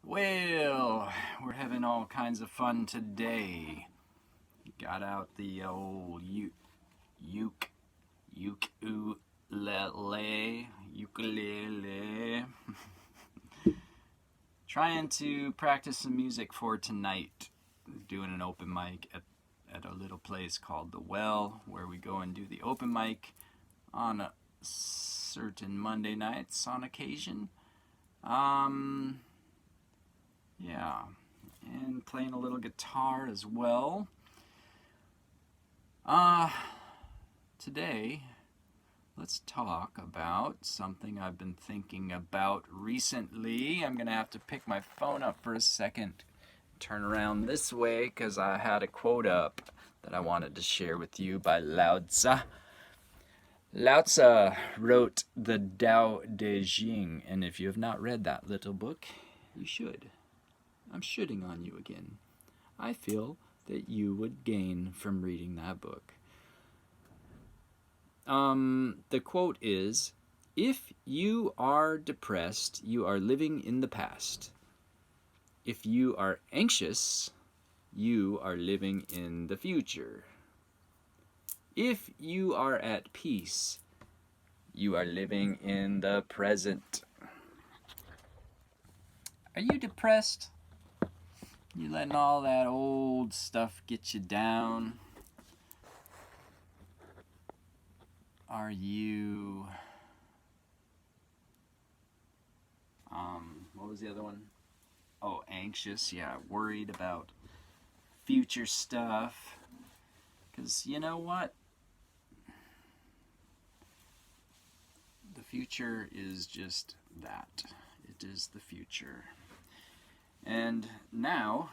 Well, we're having all kinds of fun today. Got out the old ukulele. Trying to practice some music for tonight. Doing an open mic at a little place called The Well, where we go and do the open mic on certain Monday nights on occasion. Yeah, and playing a little guitar as well. Today, let's talk about something I've been thinking about recently. I'm going to have to pick my phone up for a second, turn around this way, because I had a quote up that I wanted to share with you by Lao Tzu. Lao Tzu wrote the Tao Te Ching, and if you have not read that little book, you should. I'm shooting on you again. I feel that you would gain from reading that book. The quote is, "If you are depressed, you are living in the past. If you are anxious, you are living in the future. If you are at peace, you are living in the present." Are you depressed? You letting all that old stuff get you down? Are you, what was the other one? Oh, anxious, yeah, worried about future stuff. Because you know what? The future is just that. It is the future. And now,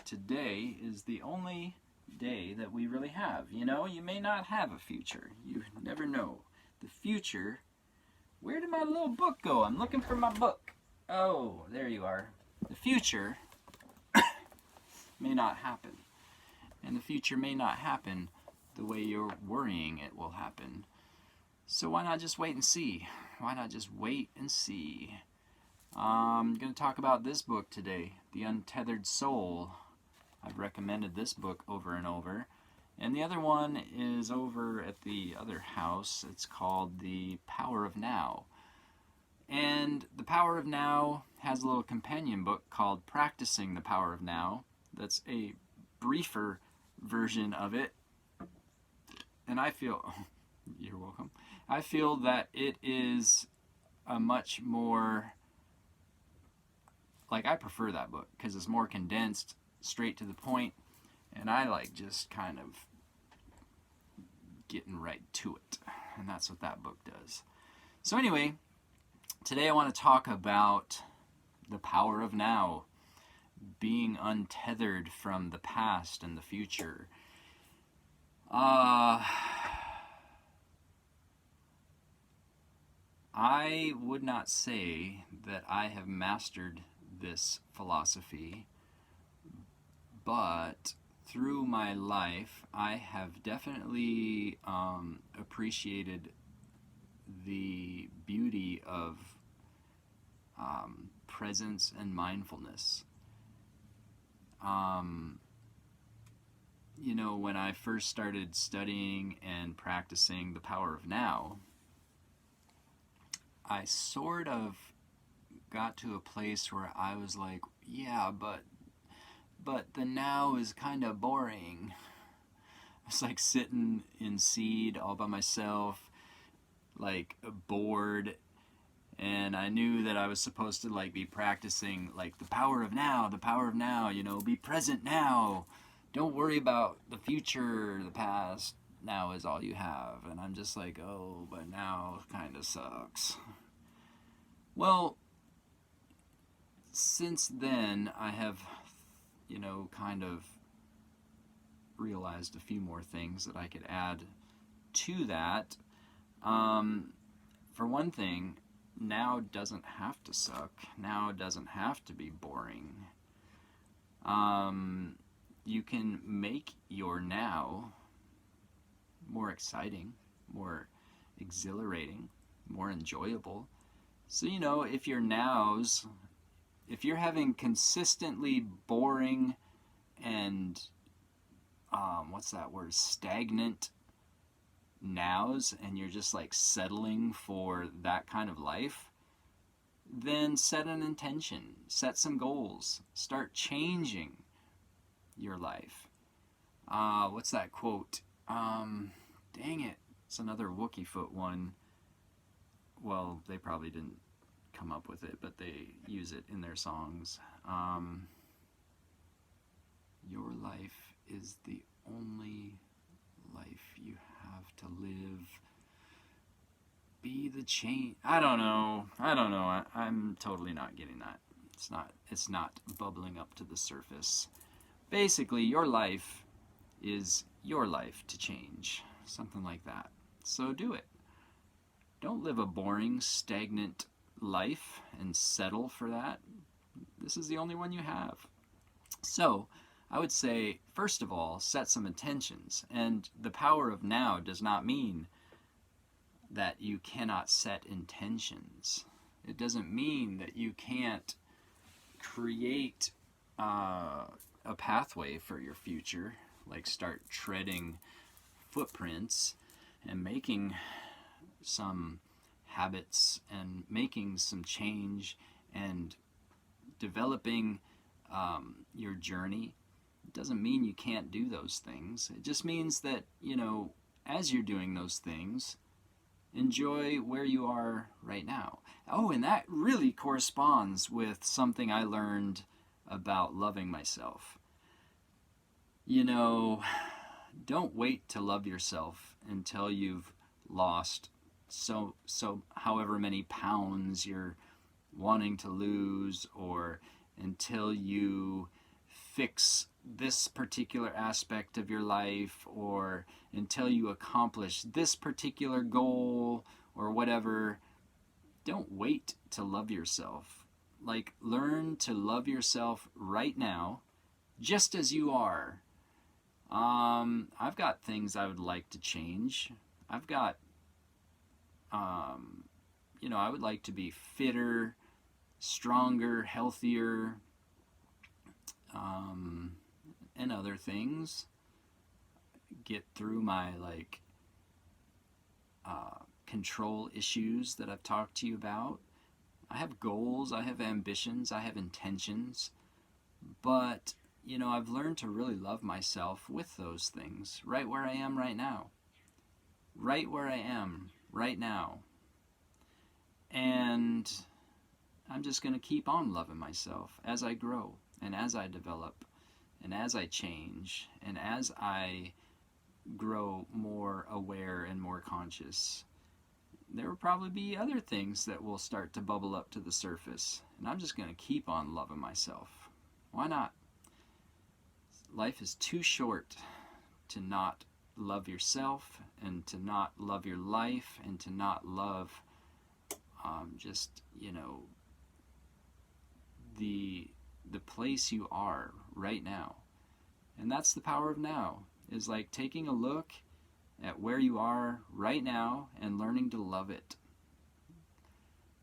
today is the only day that we really have. You know, you may not have a future. You never know. The future, where did my little book go? I'm looking for my book. Oh, there you are. The future may not happen. And the future may not happen the way you're worrying it will happen. So why not just wait and see? Why not just wait and see? I'm going to talk about this book today, The Untethered Soul. I've recommended this book over and over. And the other one is over at the other house. It's called The Power of Now. And The Power of Now has a little companion book called Practicing the Power of Now. That's a briefer version of it. And I feel, you're welcome. I feel that it is a much more, like, I prefer that book because it's more condensed, straight to the point, and I like just kind of getting right to it, and that's what that book does. So anyway, today I want to talk about the power of now, being untethered from the past and the future. I would not say that I have mastered this philosophy, but through my life I have definitely appreciated the beauty of presence and mindfulness. You know, when I first started studying and practicing the power of now, I sort of got to a place where I was like, yeah, but the now is kind of boring. It's like sitting in seed all by myself, like bored, and I knew that I was supposed to like be practicing like the power of now, you know, be present now. Don't worry about the future, the past. Now is all you have. And I'm just like, oh, but now kind of sucks. Well, since then, I have, you know, kind of realized a few more things that I could add to that. For one thing, now doesn't have to suck. Now doesn't have to be boring. You can make your now more exciting, more exhilarating, more enjoyable. So, you know, if your nows if you're having consistently boring and what's that word, stagnant nows, and you're just like settling for that kind of life, then set an intention, set some goals, start changing your life. What's that quote? Dang it, it's another Wookiee Foot one. Well, they probably didn't come up with it, but they use it in their songs. Your life is the only life you have to live. Be the change. I don't know. I'm totally not getting that. It's not bubbling up to the surface. Basically, your life is your life to change. Something like that. So do it. Don't live a boring, stagnant life and settle for that. This is the only one you have. So, I would say, first of all, set some intentions. And the power of now does not mean that you cannot set intentions. It doesn't mean that you can't create a pathway for your future, like start treading footprints and making some habits and making some change and developing your journey. It doesn't mean you can't do those things. It just means that, as you're doing those things, enjoy where you are right now. Oh, and that really corresponds with something I learned about loving myself. Don't wait to love yourself until you've lost so however many pounds you're wanting to lose, or until you fix this particular aspect of your life, or until you accomplish this particular goal or whatever. Don't wait to love yourself. Like, learn to love yourself right now, just as you are. I've got things I would like to change. I've got, I would like to be fitter, stronger, healthier, and other things. Get through my control issues that I've talked to you about. I have goals, I have ambitions, I have intentions, but I've learned to really love myself with those things, right where I am right now. Right where I am right now. And I'm just going to keep on loving myself as I grow and as I develop and as I change and as I grow more aware and more conscious. There will probably be other things that will start to bubble up to the surface, and I'm just going to keep on loving myself. Why not? Life is too short to not love yourself and to not love your life and to not love the place you are right now. And that's the power of now, is like taking a look at where you are right now and learning to love it.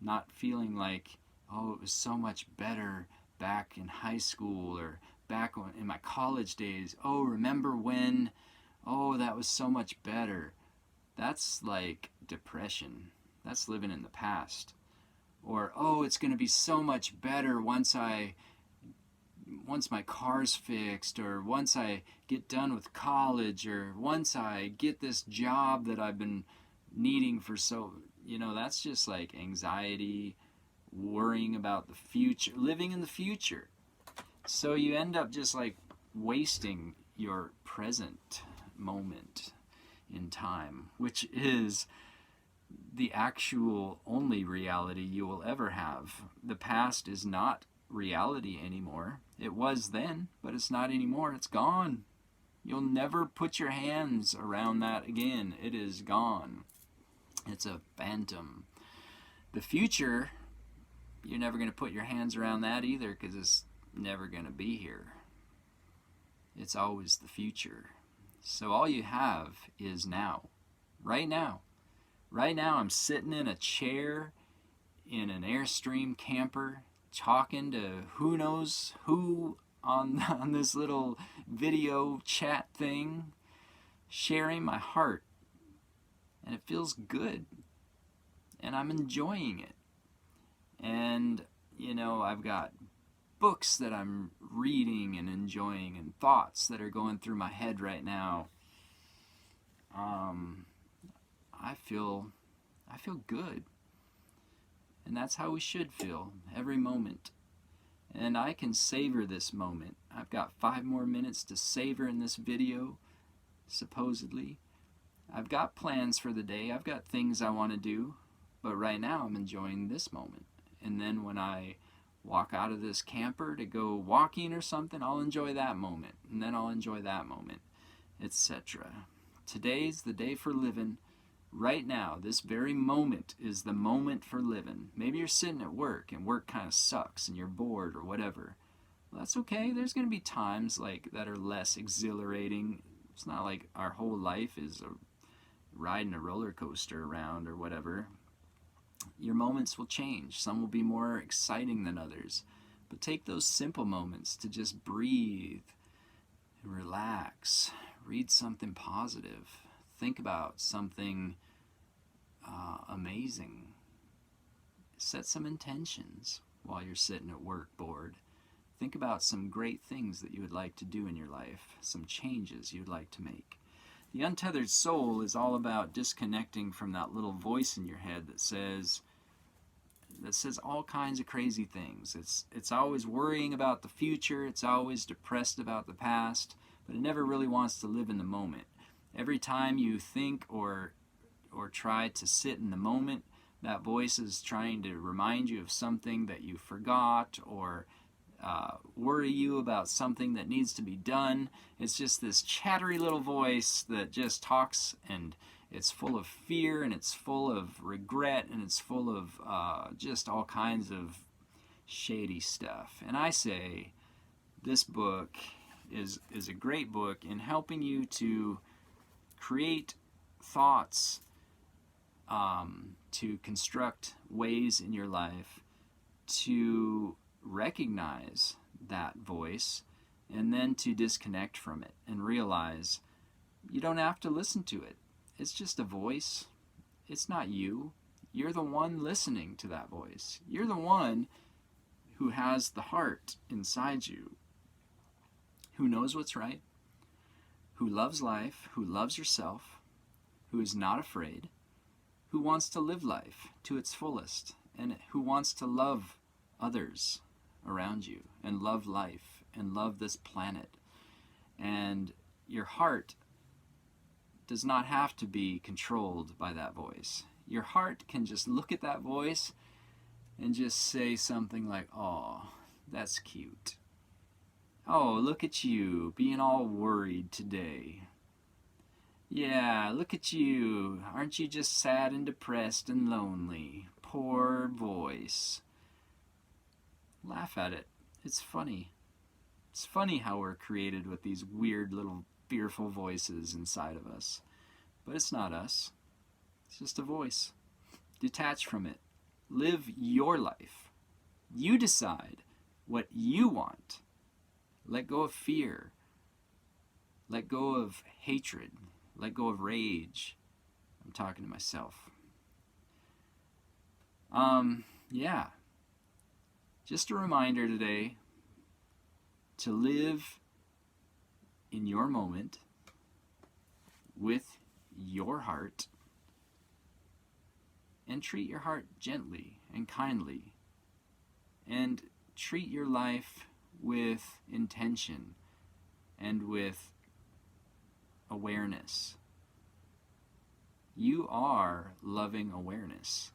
Not feeling like, oh, it was so much better back in high school or back in my college days. Oh, remember when? Oh, that was so much better. That's like depression. That's living in the past. Or, oh, it's going to be so much better once my car's fixed, or once I get done with college, or once I get this job that I've been needing for that's just like anxiety, worrying about the future, living in the future. So you end up just like wasting your present moment in time, which is the actual only reality you will ever have. The past is not reality anymore. It was then, but it's not anymore. It's gone. You'll never put your hands around that again. It is gone. It's a phantom. The future, you're never going to put your hands around that either, because it's never going to be here. It's always the future. So all you have is now. Right now. Right now I'm sitting in a chair in an Airstream camper, talking to who knows who on this little video chat thing, sharing my heart, and it feels good, and I'm enjoying it. And I've got books that I'm reading and enjoying, and thoughts that are going through my head right now. I feel good, and that's how we should feel every moment. And I can savor this moment. I've got 5 more minutes to savor in this video, supposedly. I've got plans for the day. I've got things I want to do, but right now I'm enjoying this moment. And then when I walk out of this camper to go walking or something, I'll enjoy that moment, and then I'll enjoy that moment, etc. Today's the day for living. Right now, this very moment is the moment for living. Maybe you're sitting at work and work kind of sucks and you're bored or whatever. Well, that's okay. There's going to be times that are less exhilarating. It's not like our whole life is riding a roller coaster around or whatever. Your moments will change. Some will be more exciting than others. But take those simple moments to just breathe and relax. Read something positive. Think about something amazing. Set some intentions while you're sitting at work bored. Think about some great things that you would like to do in your life, some changes you'd like to make. The untethered soul is all about disconnecting from that little voice in your head that says all kinds of crazy things. It's always worrying about the future, it's always depressed about the past, but it never really wants to live in the moment. Every time you think or try to sit in the moment, that voice is trying to remind you of something that you forgot, or worry you about something that needs to be done. It's just this chattery little voice that just talks, and it's full of fear, and it's full of regret, and it's full of just all kinds of shady stuff. And I say this book is a great book in helping you to create thoughts, to construct ways in your life to recognize that voice, and then to disconnect from it and realize you don't have to listen to it. It's just a voice. It's not you. You're the one listening to that voice. You're the one who has the heart inside you, who knows what's right, who loves life, who loves yourself, who is not afraid, who wants to live life to its fullest, and who wants to love others around you, and love life, and love this planet. And your heart does not have to be controlled by that voice. Your heart can just look at that voice and just say something like, "Oh, that's cute. Oh, look at you being all worried today. Yeah, look at you. Aren't you just sad and depressed and lonely? Poor voice." Laugh at it. It's funny. It's funny how we're created with these weird little fearful voices inside of us. But it's not us. It's just a voice. Detach from it. Live your life. You decide what you want. Let go of fear. Let go of hatred. Let go of rage. I'm talking to myself. Yeah. Just a reminder today to live in your moment with your heart, and treat your heart gently and kindly, and treat your life with intention and with awareness. You are loving awareness.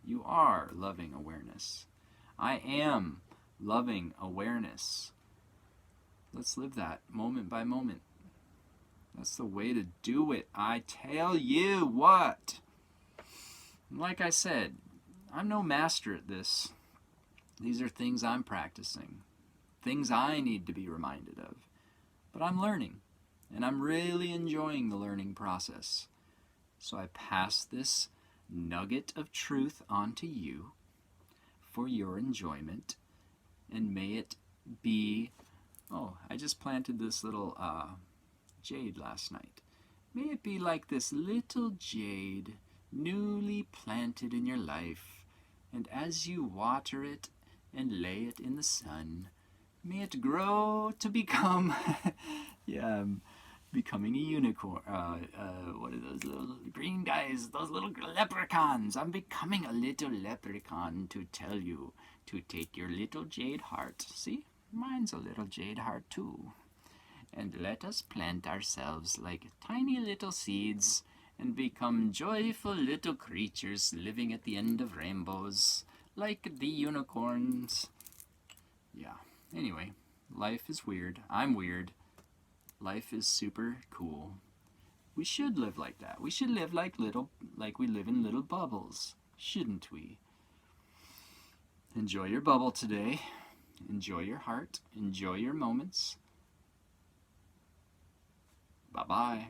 You are loving awareness. I am loving awareness. Let's live that moment by moment. That's the way to do it. I tell you what. Like I said, I'm no master at this. These are things I'm practicing. Things I need to be reminded of. But I'm learning. And I'm really enjoying the learning process. So I pass this nugget of truth on to you for your enjoyment. and may it be, oh, I just planted this little jade last night. May it be like this little jade, newly planted in your life, and as you water it and lay it in the sun, may it grow to become, yeah, becoming a unicorn. What are those little green guys? Those little leprechauns. I'm becoming a little leprechaun to tell you to take your little jade heart. See, mine's a little jade heart too. And let us plant ourselves like tiny little seeds and become joyful little creatures living at the end of rainbows, like the unicorns. Yeah, anyway, life is weird. I'm weird. Life is super cool. We should live like that. We should live like we live in little bubbles, shouldn't we? Enjoy your bubble today. Enjoy your heart. Enjoy your moments. Bye-bye.